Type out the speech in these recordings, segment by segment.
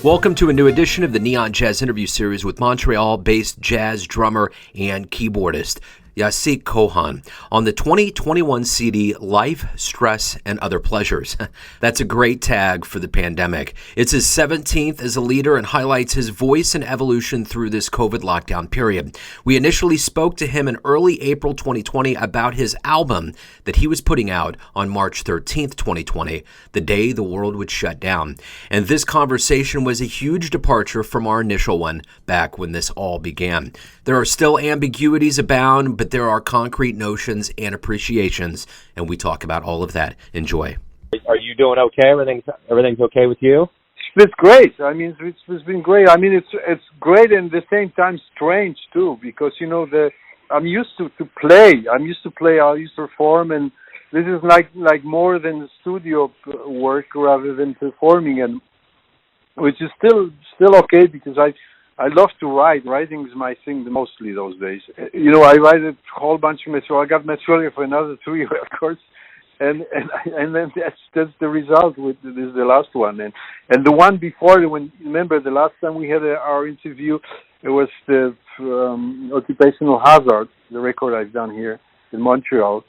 Welcome to a new edition of the Neon Jazz interview series with Montreal-based jazz drummer and keyboardist Jacek Kochan on the 2021 CD Life, Stress, and Other Pleasures. That's a great tag for the pandemic. It's his 17th as a leader and highlights his voice and evolution through this COVID lockdown period. We initially spoke to him in early April 2020 about his album that he was putting out on March 13th, 2020, the day the world would shut down. And this conversation was a huge departure from our initial one back when this all began. There are still ambiguities abound, but there are concrete notions and appreciations, and we talk about all of that. Enjoy. Are you doing okay? Everything's okay with you? It's great. I mean, it's been great. I mean, it's great and at the same time strange too, because I'm used to play. I used to perform, and this is like more than studio work rather than performing, and which is still okay because I love to write. Writing is my thing mostly those days. I write a whole bunch of material. I got material for another 3 records, and then that's the result. This is the last one, and the one before. Remember the last time we had our interview, it was the Occupational Hazard, the record I've done here in Montreal,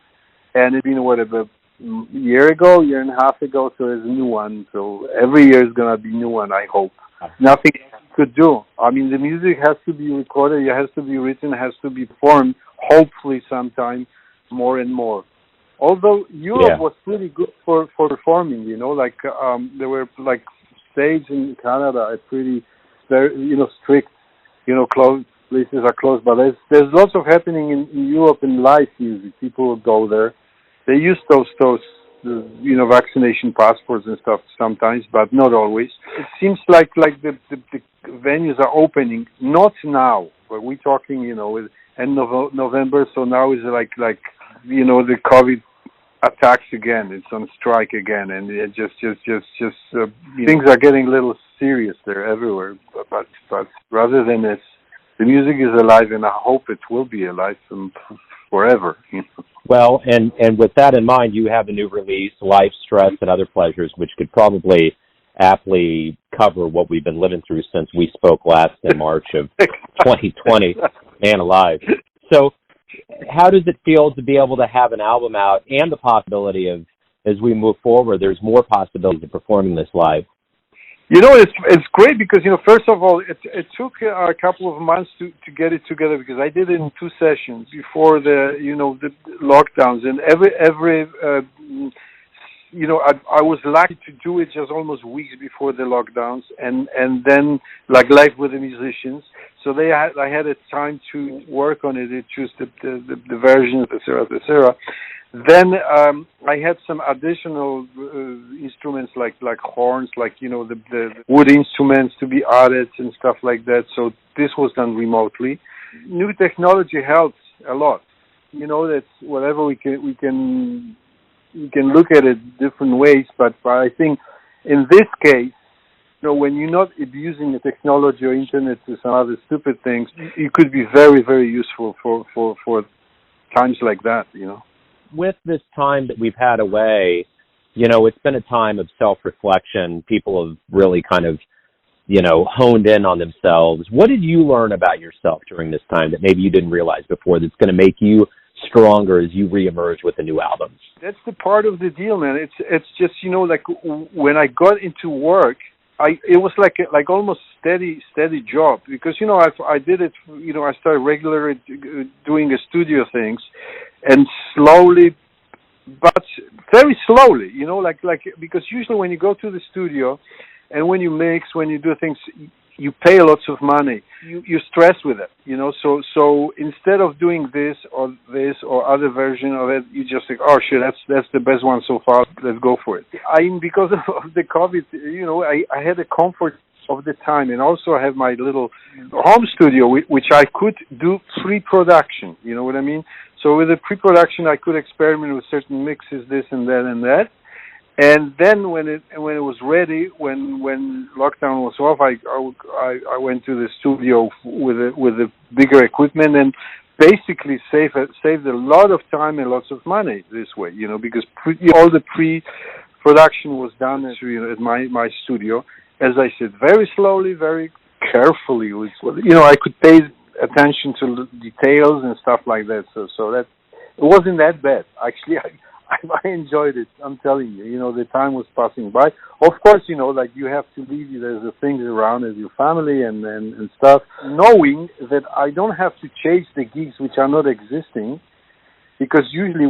and it's been about a year and a half ago. So there's a new one. So every year is gonna be a new one. I hope. Nothing could do. I mean, the music has to be recorded, it has to be written, it has to be performed, hopefully sometime more and more. Although Europe was pretty good for performing, there were like stages in Canada are pretty, strict, closed, places are closed, but there's lots of happening in Europe in live music. People will go there. They use those vaccination passports and stuff sometimes, but not always. It seems like the venues are opening, not now, but we're talking, with end of November, so now is like the COVID attacks again. It's on strike again, and it just things are getting a little serious there everywhere. But rather than this, the music is alive, and I hope it will be alive forever. Well, and with that in mind, you have a new release, Life, Stress, and Other Pleasures, which could probably aptly cover what we've been living through since we spoke last in March of 2020. Man alive. So how does it feel to be able to have an album out and the possibility of, as we move forward, there's more possibilities of performing this live? It's great because, first of all, it took a couple of months to get it together because I did it in 2 sessions before the lockdowns, and every I was lucky to do it just almost weeks before the lockdowns, and then like live with the musicians. So I had a time to work on it, choose the versions, etc. Then I had some additional instruments like horns, the wood instruments to be added and stuff like that. So this was done remotely. New technology helps a lot. That's whatever we can look at it different ways. But I think in this case, when you're not abusing the technology or internet to some other stupid things, it could be very, very useful for times like that. With this time that we've had away, it's been a time of self-reflection. People have really kind of, honed in on themselves. What did you learn about yourself during this time that maybe you didn't realize before that's going to make you stronger as you reemerge with a new album? That's the part of the deal, man. It's just, when I got into work, it was like almost steady job because, I did it, I started regularly doing the studio things. And slowly, but very slowly, because usually when you go to the studio and when you mix, when you do things, you pay lots of money. You stress with it, So instead of doing this or other version of it, you just think, oh shit, that's the best one so far. Let's go for it. Because of the COVID, I had a comfort of the time, and also I have my little home studio, which I could do pre-production. You know what I mean? So with the pre-production, I could experiment with certain mixes, this and that and that. And then when it was ready, when lockdown was off, I went to the studio with the bigger equipment and basically saved a lot of time and lots of money this way, because all the pre-production was done at my studio. as I said, very slowly, very carefully. I could pay attention to details and stuff like that. So that it wasn't that bad. Actually, I enjoyed it. I'm telling you. The time was passing by. Of course, like you have to leave. There's the things around as your family and stuff. Knowing that I don't have to chase the gigs which are not existing. Because usually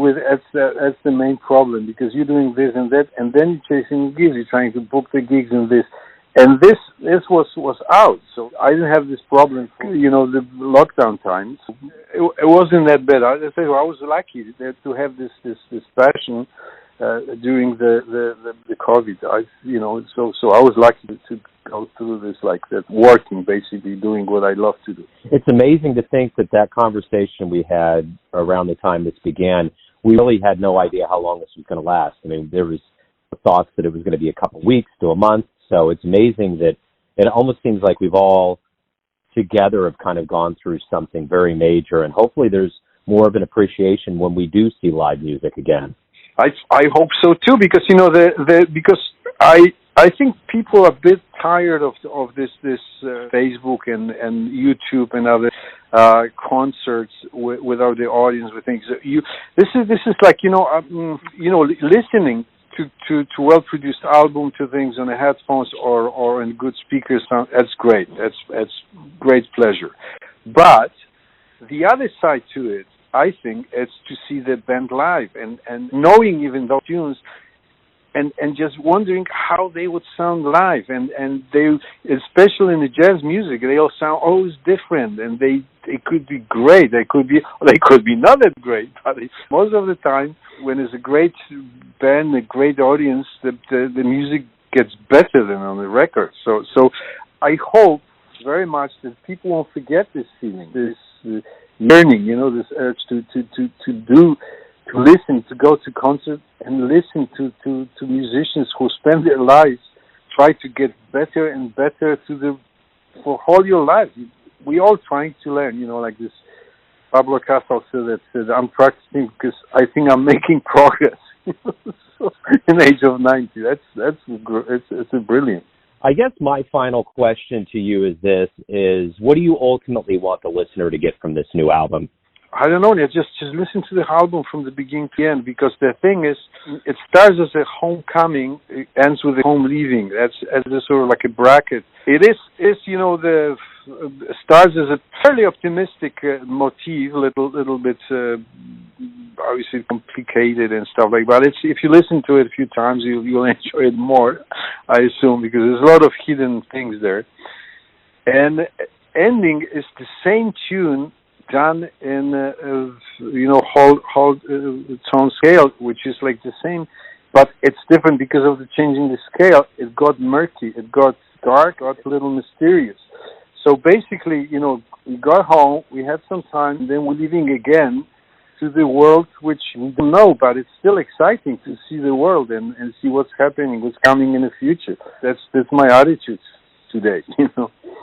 that's the main problem, because you're doing this and that, and then you're chasing gigs, you're trying to book the gigs and this. And this was out, so I didn't have this problem for, the lockdown times. It wasn't that bad. I was lucky to have this passion during the COVID. So I was lucky to go through this like that, working, basically doing what I love to do. It's amazing to think that conversation we had around the time this began, we really had no idea how long this was going to last. I mean, there was thoughts that it was going to be a couple of weeks to a month. So it's amazing that it almost seems like we've all together have kind of gone through something very major, and hopefully there's more of an appreciation when we do see live music again. I hope so too, because because I think people are a bit tired of this Facebook and YouTube and other concerts without the audience with things. This is like listening to well-produced album, to things on the headphones or in good speakers. That's great. That's great pleasure. But the other side to it, I think, is to see the band live and knowing even those tunes and just wondering how they would sound live. And they, especially in the jazz music, they all sound always different, and they could be great. They could be not that great, but most of the time, when there's a great band, a great audience, the music gets better than on the record. So I hope very much that people won't forget this feeling, this yearning, this urge to listen, to go to concerts and listen to musicians who spend their lives try to get better and better for all your life. We all trying to learn, like this Pablo Casals said, I'm practicing because I think I'm making progress. So, in the age of 90, it's a brilliant. I guess my final question to you is what do you ultimately want the listener to get from this new album? I don't know. Just listen to the album from the beginning to the end, because the thing is, it starts as a homecoming, it ends with a home leaving. That's as a sort of like a bracket. It is the starts as a fairly optimistic motif, little bit obviously complicated and stuff like that. If you listen to it a few times, you'll enjoy it more, I assume, because there's a lot of hidden things there. And ending is the same tune done in whole tone scale, which is like the same, but it's different because of the changing the scale. It got murky, it got dark, got a little mysterious. So basically, we got home, we had some time, and then we're leaving again to the world which we don't know, but it's still exciting to see the world and see what's happening, what's coming in the future. That's my attitude today,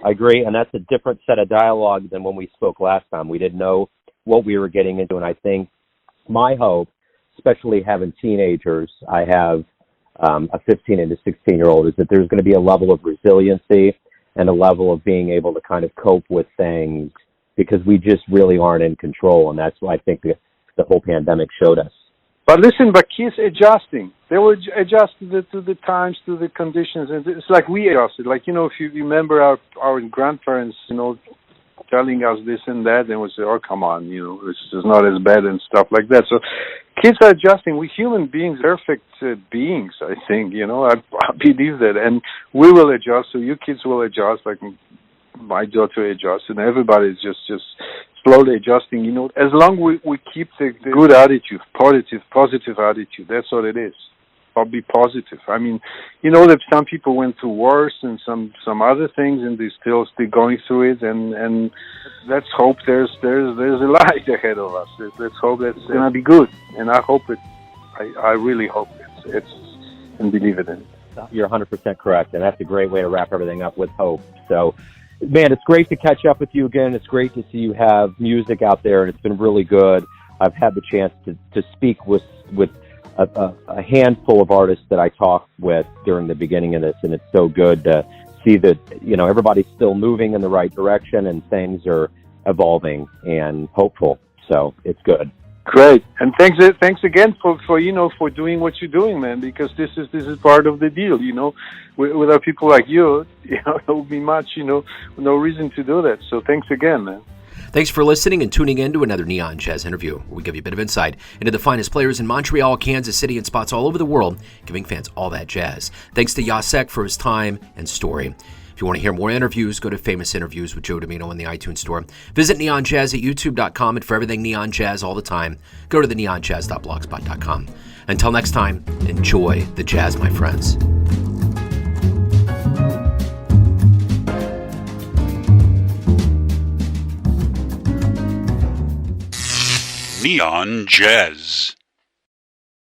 I agree, and that's a different set of dialogue than when we spoke last time. We didn't know what we were getting into, and I think my hope, especially having teenagers, I have a 15 and a 16-year-old, is that there's going to be a level of resiliency and a level of being able to kind of cope with things, because we just really aren't in control, and that's what I think the whole pandemic showed us. But listen, kids adjusting. They will adjust to the times, to the conditions, and it's like we adjusted. Like, if you remember our grandparents, telling us this and that, and we say, oh, come on, it's just not as bad and stuff like that. So kids are adjusting. We human beings, perfect beings, I think, I believe that. And we will adjust, so you kids will adjust, like my daughter adjusts, and everybody's just slowly adjusting, as long as we keep the good attitude, positive attitude. That's what it is. Or be positive. I mean, that some people went through worse and some other things, and they're still going through it, and let's hope there's a light ahead of us. Let's hope that's gonna be good, and I hope it. I really hope it's and believe it in. You're 100% correct, and that's a great way to wrap everything up, with hope. So, man, it's great to catch up with you again. It's great to see you have music out there, and it's been really good. I've had the chance to speak with a handful of artists that I talked with during the beginning of this, and it's so good to see that, everybody's still moving in the right direction and things are evolving and hopeful. So it's good. Great, and thanks again for doing what you're doing, man. Because this is part of the deal, Without people like you, there would be much, no reason to do that. So thanks again, man. Thanks for listening and tuning in to another Neon Jazz interview, where we give you a bit of insight into the finest players in Montreal, Kansas City, and spots all over the world, giving fans all that jazz. Thanks to Jacek for his time and story. If you want to hear more interviews, go to Famous Interviews with Joe Domino in the iTunes Store. Visit Neon Jazz at youtube.com, and for everything Neon Jazz all the time, go to the neonjazz.blogspot.com. Until next time, enjoy the jazz, my friends. Neon Jazz.